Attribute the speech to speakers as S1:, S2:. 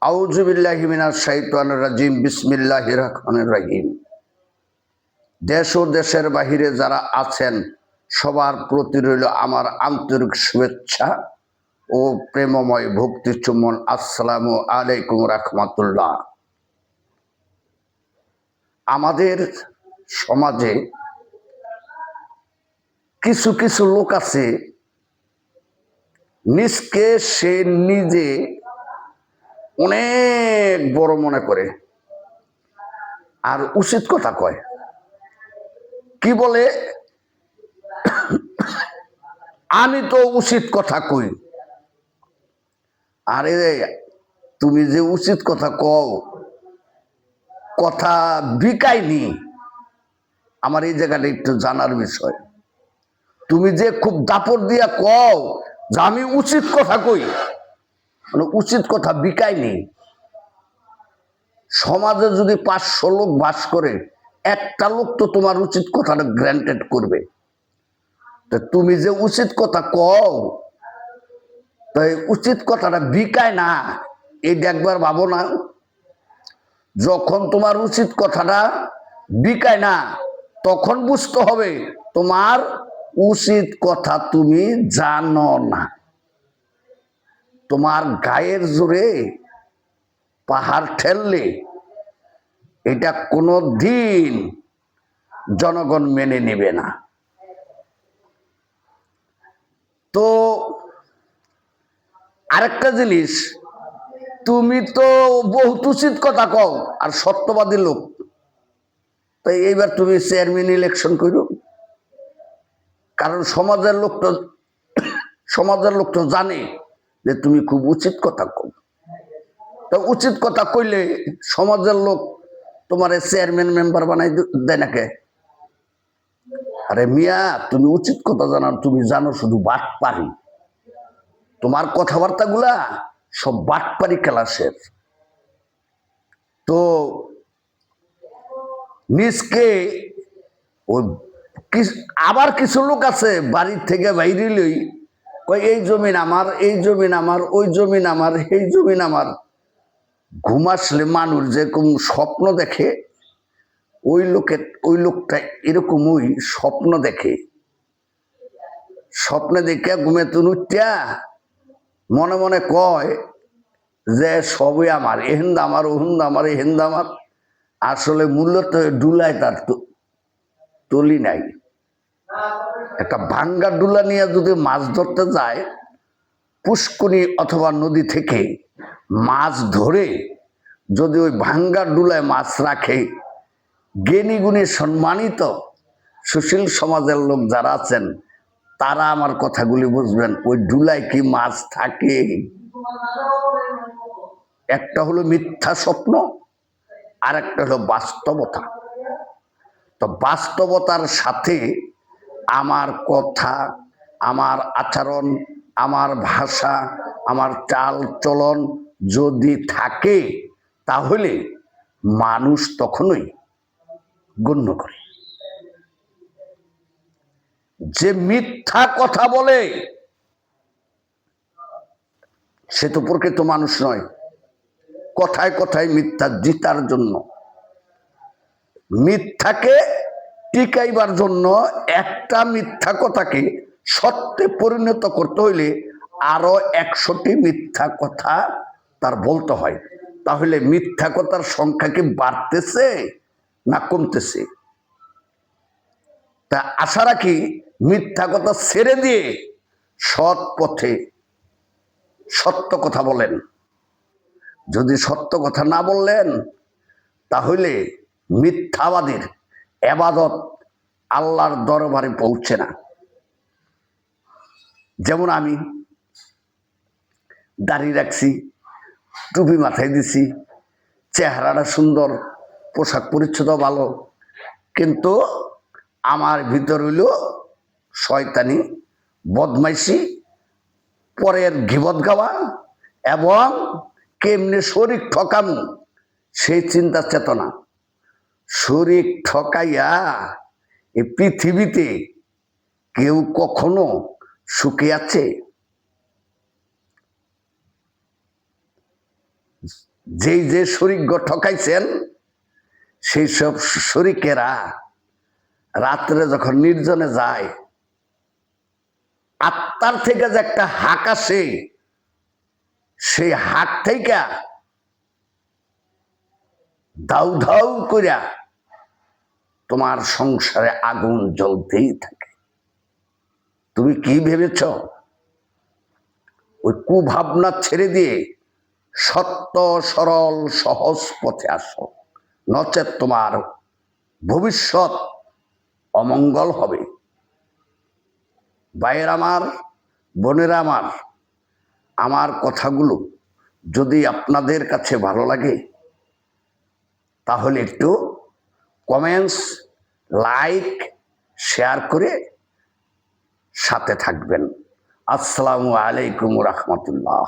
S1: আউযু বিল্লাহি মিনাশ শাইতানির রাজিম। বিসমিল্লাহির রহমানির রহিম। দেশ ও দেশের বাহিরে যারা আছেন সবার প্রতি রইল আমার আন্তরিক শুভেচ্ছা ও প্রেমময় ভক্তি চুম্বন। আসসালামু আলাইকুম রাহমাতুল্লাহ। আমাদের সমাজে কিছু কিছু লোক আছে নিজকে সে নিজে অনেক বড় মনে করে আর উচিত কথা কয়। কি বলে, আমি তো উচিত কথা কই। আরে তুমি যে উচিত কথা কও, কথা বিকায়নি, আমার এই জায়গাটা একটু জানার বিষয়। তুমি যে খুব দাপট দিয়া কও যে আমি উচিত কথা কই, মানে উচিত কথা বিকায়নি। সমাজে যদি 500 লোক বাস করে, একটা লোক তো তোমার উচিত কথাটা গ্রান্টেড করবে। তো তুমি যে উচিত কথা কও, তাই উচিত কথাটা বিকায় না, এইটা একবার ভাবো না। যখন তোমার উচিত কথাটা বিকায় না, তখন বুঝতে হবে তোমার উচিত কথা তুমি জানো না। তোমার গায়ের জোরে পাহাড় ঠেললে এটা কোনো দিন জনগণ মেনে নেবে না। তো আরেকটা জিনিস, তুমি তো বহুত উচিত কথা কও আর সত্যবাদী লোক, তাই এইবার তুমি চেয়ারম্যান ইলেকশন করো। কারণ সমাজের লোক তো জানে যে তুমি খুব উচিত কথা কও। তো উচিত কথা কইলে সমাজের লোক তোমার চেয়ারম্যান মেম্বার বানাই দেয় নাকি? আরে মিয়া, তুমি উচিত কথা জানো, তুমি জানো শুধু বাটপারি। তোমার কথাবার্তা গুলা সব বাটপারি ক্লাসের। তো নিজকে ওই আবার কিছু লোক আছে বাড়ির থেকে বাইরে লই কয় এই জমিন আমার, এই জমিন আমার, ওই জমিন আমার, এই জমিন আমার। ঘুম আসলে মানুষ যেরকম স্বপ্ন দেখে, ওই লোকটা এরকমই স্বপ্ন দেখে। স্বপ্নে দেখে ঘুমে তুনুটিয়া মনে মনে কয় যে সবই আমার, এহেন্দ আমার, ওহেন্দ আমার, এহেন্দ আমার। আসলে মূল্যত ডুলায় তার তলি নাই। একটা ভাঙ্গা ডুলা নিয়ে যদি মাছ ধরতে যায়, পুষ্করী অথবা নদী থেকে মাছ ধরে যদি ওই ভাঙ্গা ডুলায় মাছ রাখে, জ্ঞানী গুণী সম্মানিত সুশীল সমাজের লোক যারা আছেন তারা আমার কথাগুলি বুঝবেন। ওই ডুলায় কি মাছ থাকে? একটা হলো মিথ্যা স্বপ্ন, আর একটা হলো বাস্তবতা। তো বাস্তবতার সাথে আমার কথা, আমার আচরণ, আমার ভাষা, আমার চাল চলন যদি থাকে, তাহলে মানুষ তখনই গণ্য করে। যে মিথ্যা কথা বলে সে তো প্রকৃত মানুষ নয়। কথায় কথায় মিথ্যা জিতার জন্য, মিথ্যাকে টিকাইবার জন্য, একটা মিথ্যা কথাকে সত্যে পরিণত করতে হইলে আরো 100টি মিথ্যা কথা তার বলতে হয়। তাহলে মিথ্যা কথার সংখ্যা কি বাড়তেছে না কমতেছে? তা আশা রাখি মিথ্যা কথা ছেড়ে দিয়ে সৎ পথে সত্য কথা বলেন। যদি সত্য কথা না বললেন, তাহলে মিথ্যাবাদীর এবাদত আল্লাহর দরবারে পৌঁছে না। যেমন আমি দাড়ি রাখছি, টুপি মাথায় দিছি, চেহারাটা সুন্দর, পোশাক পরিচ্ছদ ভালো, কিন্তু আমার ভিতর হইল শয়তানি, বদমাইশি, পরের গিবত গাওয়া এবং কেমনে শরীর ঠকামু সেই চিন্তা চেতনা। শরীর ঠকাইয়া এই পৃথিবীতে কেউ কখনো সুখে আছে? যেই যে শরিক ঠকাইছেন সেই সব শরিকেরা রাত্রে যখন নির্জনে যায়, আত্মার থেকে যে একটা হাক আসে, সেই হাক থেকে দাউ ধাউ করিয়া তোমার সংসারে আগুন জ্বলতেই থাকে। তুমি কি ভেবেছ? ওই কুভাবনা ছেড়ে দিয়ে সত্য সরল সহজ পথে আসো, নচেত তোমার ভবিষ্যৎ অমঙ্গল হবে। ভাইয়ের আমার, বোনেরা আমার, আমার কথাগুলো যদি আপনাদের কাছে ভালো লাগে তাহলে একটু কমেন্টস, লাইক, শেয়ার করে সাথে থাকবেন। আসসালামু আলাইকুম রাহমাতুল্লাহ।